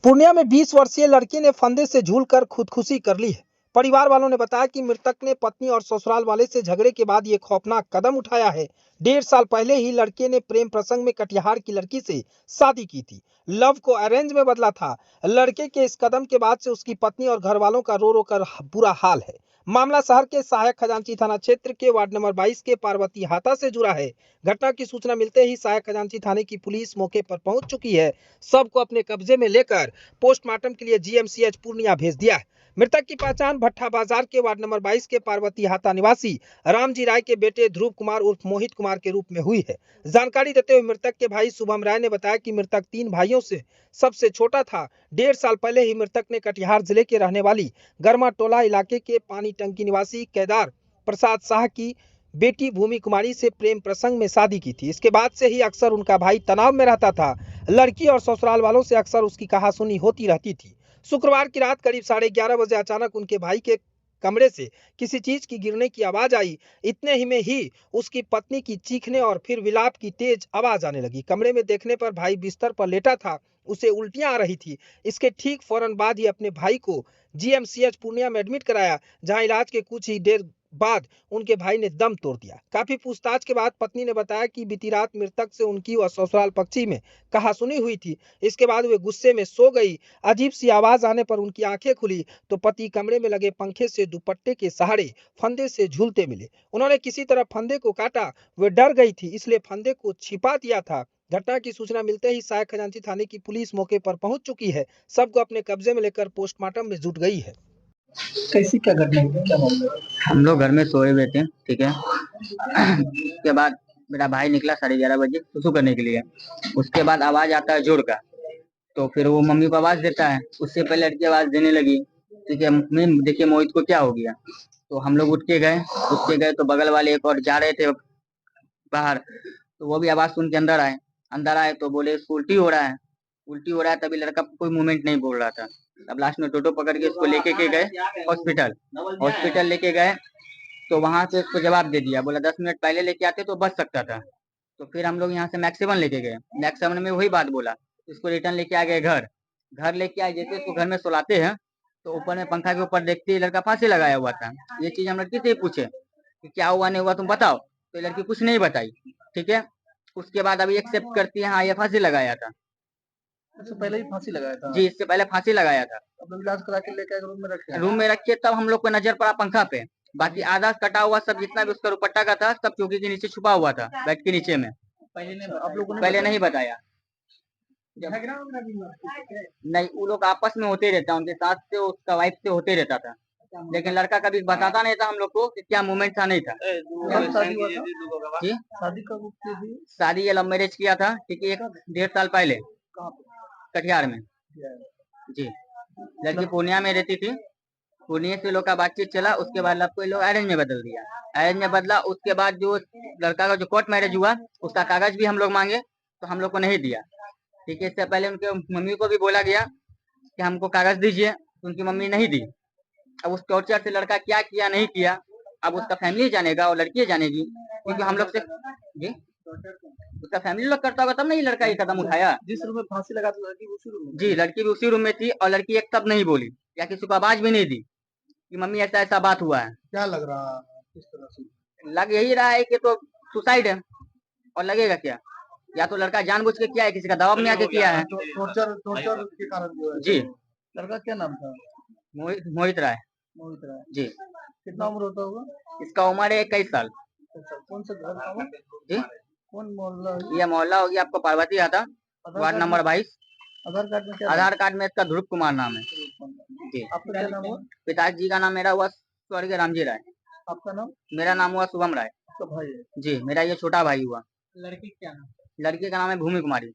पूर्णिया में 20 वर्षीय लड़की ने फंदे से झूलकर खुदकुशी कर ली है। परिवार वालों ने बताया कि मृतक ने पत्नी और ससुराल वाले से झगड़े के बाद ये खौफनाक कदम उठाया है। 1.5 साल पहले ही लड़के ने प्रेम प्रसंग में कटिहार की लड़की से शादी की थी। लव को अरेंज में बदला था। लड़के के इस कदम के बाद से उसकी पत्नी और घर वालों का रो रो कर बुरा हाल है। मामला शहर के सहायक खजांची थाना क्षेत्र के वार्ड नंबर 22 के पार्वती हाता से जुड़ा है। घटना की सूचना मिलते ही सहायक खजांची थाने की पुलिस मौके पर पहुंच चुकी है। सबको अपने कब्जे में लेकर पोस्टमार्टम के लिए जीएमसीएच पूर्णिया भेज दिया है। मृतक की पहचान भट्टा बाजार के वार्ड नंबर 22 के पार्वती हाता निवासी रामजी राय के बेटे ध्रुव कुमार उर्फ मोहित कुमार के रूप में हुई है। जानकारी देते हुए मृतक के भाई शुभम राय ने बताया कि मृतक 3 भाइयों से सबसे छोटा था। 1.5 साल पहले ही मृतक ने कटिहार जिले के रहने वाली गरमा टोला इलाके के पानी टंकी निवासी केदार प्रसाद शाह की बेटी भूमि कुमारी से प्रेम प्रसंग में शादी की थी। इसके बाद से ही अक्सर उनका भाई तनाव में रहता था। लड़की और ससुराल वालों से अक्सर उसकी कहासुनी होती रहती थी। शुक्रवार की रात करीब 11:30 बजे अचानक उनके भाई के कमरे से किसी चीज की गिरने की आवाज आई। इतने ही में ही उसकी पत्नी की चीखने और फिर विलाप की तेज आवाज आने लगी। कमरे में देखने पर भाई बिस्तर पर लेटा था, उसे उल्टियां आ रही थी। इसके ठीक फौरन बाद ही अपने भाई को जीएमसीएच पूर्णिया में एडमिट कराया, जहां इलाज के कुछ ही देर बाद उनके भाई ने दम तोड़ दिया। काफी पूछताछ के बाद पत्नी ने बताया कि बीती रात मृतक से उनकी और ससुराल पक्षी में कहासुनी हुई थी। इसके बाद वे गुस्से में सो गई। अजीब सी आवाज आने पर उनकी आंखें खुली तो पति कमरे में लगे पंखे से दुपट्टे के सहारे फंदे से झूलते मिले। उन्होंने किसी तरह फंदे को काटा। वे डर गई थी, इसलिए फंदे को छिपा दिया था। घटना की सूचना मिलते ही सहायक खजांची थाने की पुलिस मौके पर पहुंच चुकी है। सबको अपने कब्जे में लेकर पोस्टमार्टम में जुट गई है। कैसी क्या घटना हुई, क्या मामला है? हम लोग घर में सोए हुए थे, ठीक है। उसके बाद मेरा भाई निकला 11:30 बजे सुसु करने के लिए। उसके बाद आवाज आता है जोर का, तो फिर वो मम्मी को आवाज देता है। उससे पहले लड़की आवाज देने लगी, ठीक है। मम्मी देखिए मोहित को क्या हो गया। तो हम लोग उठ के गए तो बगल वाले एक और जा रहे थे बाहर, तो वो भी आवाज सुन के अंदर आए तो बोले इसको उल्टी हो रहा है। तभी लड़का कोई मूवमेंट नहीं बोल रहा था। अब लास्ट में टोटो पकड़ के उसको लेके के गए हॉस्पिटल लेके गए। तो वहां से उसको जवाब दे दिया, बोला 10 मिनट पहले लेके आते तो बच सकता था। तो फिर हम लोग यहाँ से मैक्स 7 लेके गए। मैक्स 7 में वही बात बोला, इसको रिटर्न लेके आ गए घर लेके आए। जैसे इसको घर में सुलाते हैं तो ऊपर में पंखा के ऊपर देखते ही लड़का फांसी लगाया हुआ था। ये चीज हम लड़की से पूछे कि क्या हुआ नहीं हुआ तुम बताओ, तो लड़की कुछ नहीं बताई, ठीक है। उसके बाद अभी एक्सेप्ट करती है, हाँ ये फांसी लगाया था। इससे पहले ही फांसी लगाया था? जी, इससे पहले फांसी लगाया था। अब लोग इलाज करा के लेके आए, रूम में रखे तब हम लोग को नजर पड़ा पंखा पे। बाकी आधा कटा हुआ सब जितना भी उसका दुपट्टा का था सब चौकी के नीचे छुपा हुआ था, बेड के नीचे में। पहले नहीं बताया। नहीं, वो लोग आपस में होते रहता, उनके साथ से उसका वाइफ से होते रहता था, लेकिन लड़का कभी बताता नहीं था हम लोग को कि क्या मूवमेंट था, नहीं था। जी, शादी कब थी? शादी ये लव मैरिज किया था, ठीक है, 1.5 साल पहले कटिहार में। जी, लड़की पूर्णिया में रहती थी। पूर्णिया से लोग का बातचीत चला, उसके बाद लव को लोग अरेंज में बदल दिया। अरेंज में बदला, उसके बाद जो लड़का का जो कोर्ट मैरिज हुआ उसका कागज भी हम लोग मांगे तो हम लोग को नहीं दिया, ठीक है। इससे पहले उनके मम्मी को भी बोला गया कि हमको कागज दीजिए, उनकी मम्मी नहीं दी। अब उस टॉर्चर से लड़का क्या किया नहीं किया अब उसका फैमिली जानेगा और लड़की जानेगी, क्योंकि हम लोग से जी उसका फैमिली लोग करता होगा तब नहीं लड़का ये कदम उठाया। जिस रूम में फांसी लगा था लड़की उसी रूम में? जी, लड़की भी उसी रूम में थी और लड़की एक तब नहीं बोली या किसी को आवाज भी नहीं दी कि मम्मी ऐसा ऐसा बात हुआ है। क्या लग रहा है, किस तरह से लग यही रहा है कि तो सुसाइड है, और लगेगा क्या, या तो लड़का जानबूझ के किया है, किसी का दबाव में आके किया है। टॉर्चर के कारण जो है। जी, लड़का क्या नाम था? मोहित राय। मोहित राय जी, कितना उम्र होता होगा? इसका उम्र है 21 साल। अच्छा, कौन सा घर था वो? जी, कौन मोहल्ला? ये मोहल्ला हो गया आपको पार्वती हाता, वार्ड नंबर 22। आधार कार्ड में क्या? आधार कार्ड में इसका ध्रुव कुमार नाम है। जी, आपका क्या नाम हुआ? पिताजी का नाम मेरा हुआ स्वर्गीय रामजी राय। आपका नाम? मेरा नाम हुआ शुभम राय। आपका भाई है? जी, मेरा ये छोटा भाई हुआ। लड़की क्या नाम? लड़की का नाम है भूमि कुमारी।